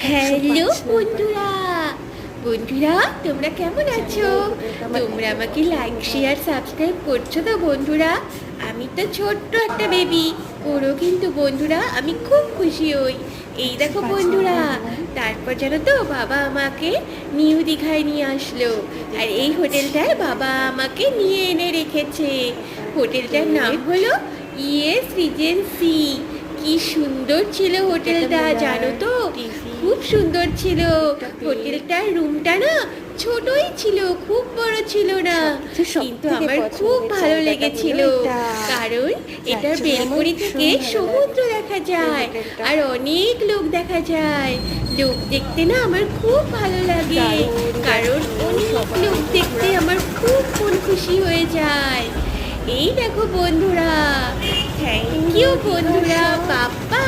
Hello বন্ধুরা, বন্ধুরা তোমরা কেমন আছো? তোমরা আমাকে লাইক শেয়ার সাবস্ক্রাইব করছো তো বন্ধুরা? আমি তো ছোট্ট একটা বেবি, করো কিন্তু বন্ধুরা, আমি খুব খুশি হই। এই দেখো বন্ধুরা, তারপর জানো তো বাবা আমাকে নিউ দীঘায় নিয়ে আসলো। আর এই হোটেলটায় বাবা আমাকে নিয়ে এনে রেখেছে। হোটেলটার নাম হলো ইয়েস রিজেন্সি। কি সুন্দর ছিল হোটেলটা জানো তো, খুব সুন্দর ছিল। হোটেলটার রুমটা না ছোটই ছিল, খুব বড় ছিল না, কিন্তু আমার খুব ভালো লেগেছিল। কারণ এটার বেলকনি থেকে সমুদ্র দেখা যায় আর অনেক লোক দেখা যায়। লোক দেখতে না আমার খুব ভালো লাগে, কারণ অনেক লোক দেখতে আমার খুব মন খুশি হয়ে যায়। এই দেখো বন্ধুরা, থ্যাংক ইউ বন্ধুরা, বাবা।